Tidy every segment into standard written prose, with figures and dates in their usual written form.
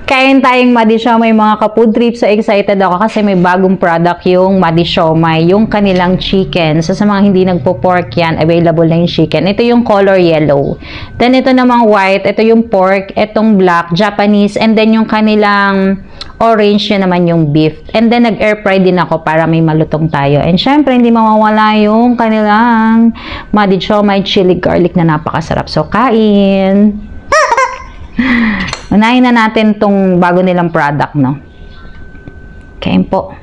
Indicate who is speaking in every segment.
Speaker 1: Kain tayong Madi Siomai mga ka-food trip. So excited ako kasi may bagong product yung Madi Siomai, yung kanilang chicken. So sa mga hindi nagpo-pork yan, available na yung chicken. Ito yung color yellow. Then ito namang white, ito yung pork, itong black, Japanese, and then yung kanilang orange yun naman yung beef. And then nag-air fry din ako para may malutong tayo. And syempre hindi mawawala yung kanilang Madi Siomai chili garlic na napakasarap. So kain! Unahin na natin tong bago nilang product, no? Kain po.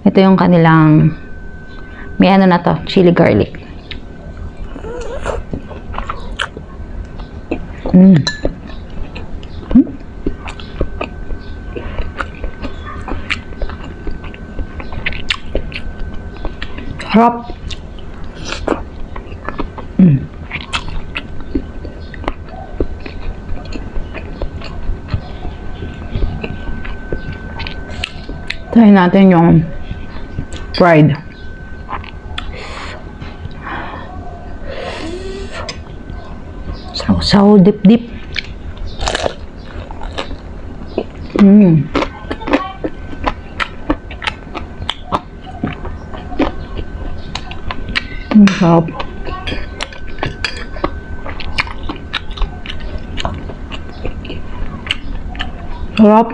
Speaker 1: Ito yung kanilang, may ano na to, chili garlic. Harap. Try natin yung fried. Saw-saw, dip-dip. Sarap. Sarap.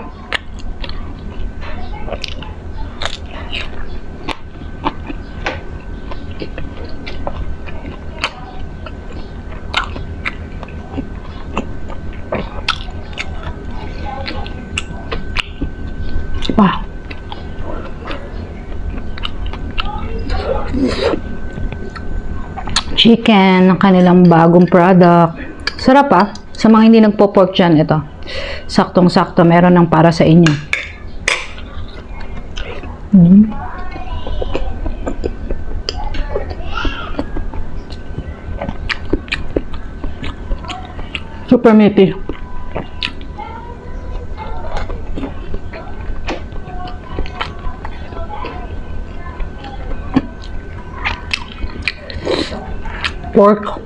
Speaker 1: Pa. Chicken, ng kanilang bagong product. Sarap ah. Sa mga hindi nagpo-pork dyan, ito. Saktong-sakto, meron ng para sa inyo. Super meaty. Pork.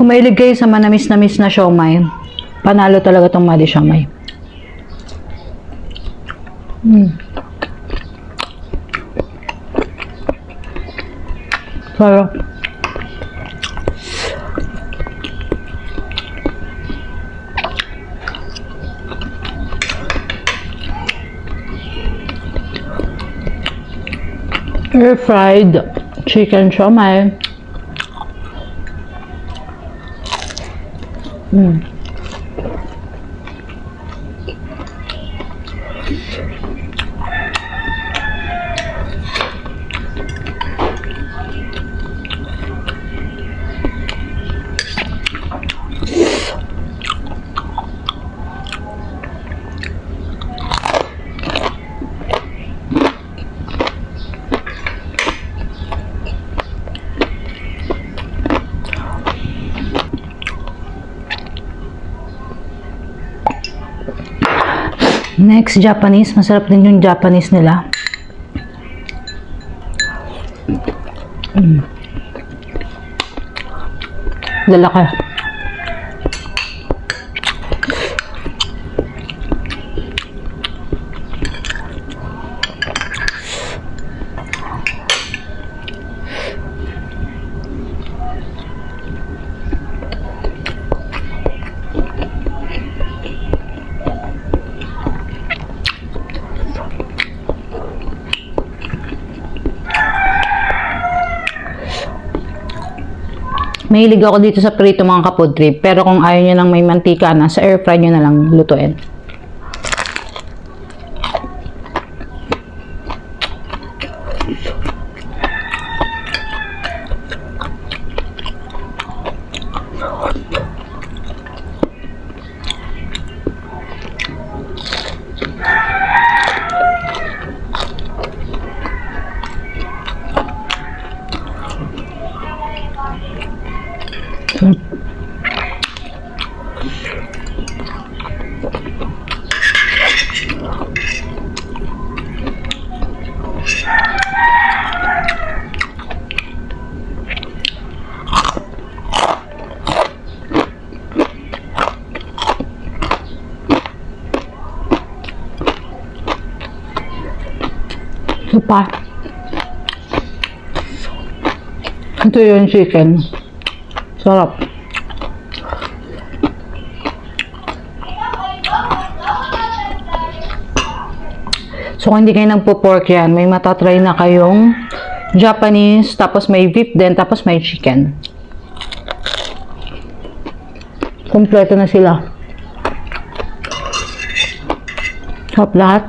Speaker 1: Kung mahilig kayo sa manamis-namis na siomai, panalo talaga tong Madi Siomai. Sarap. Air fried chicken siomai. Next, Japanese. Masarap din yung Japanese nila. Lalaki. Mahilig ako dito sa prito mga ka-food trip. Pero kung ayaw nyo lang may mantika na, sa air fry nyo na lang lutuin. Ito pa. Ito yung chicken. Sarap. So, kung hindi kayo nagpo-pork yan, may matatry na kayong Japanese, tapos may beef din, tapos may chicken. Kompleto na sila. Sarap lahat.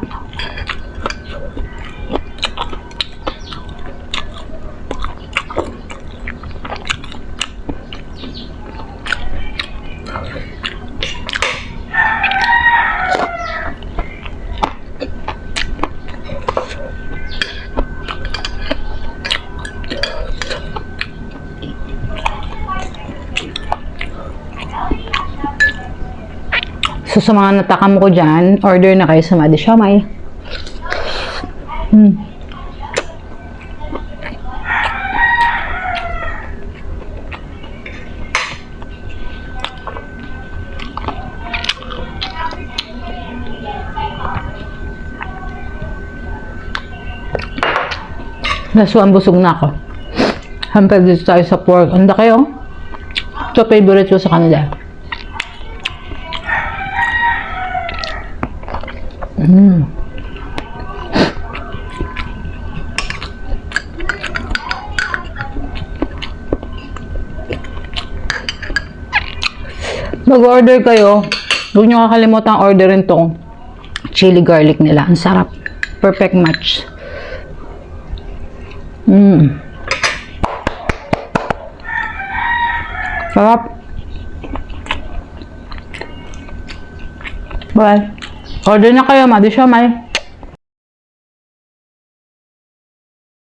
Speaker 1: So, sa mga natakam ko dyan, order na kayo sa Madi Siomai. Nasuan busog na ako. Hampir dito tayo sa pork. Anda kayo? Ito favorite ko sa kanila. Mag-order kayo, huwag nyo kakalimutan orderin tong chili garlic nila. Ang sarap. Perfect match. Sarap. Bye. Order na kayo, Madi Siomai.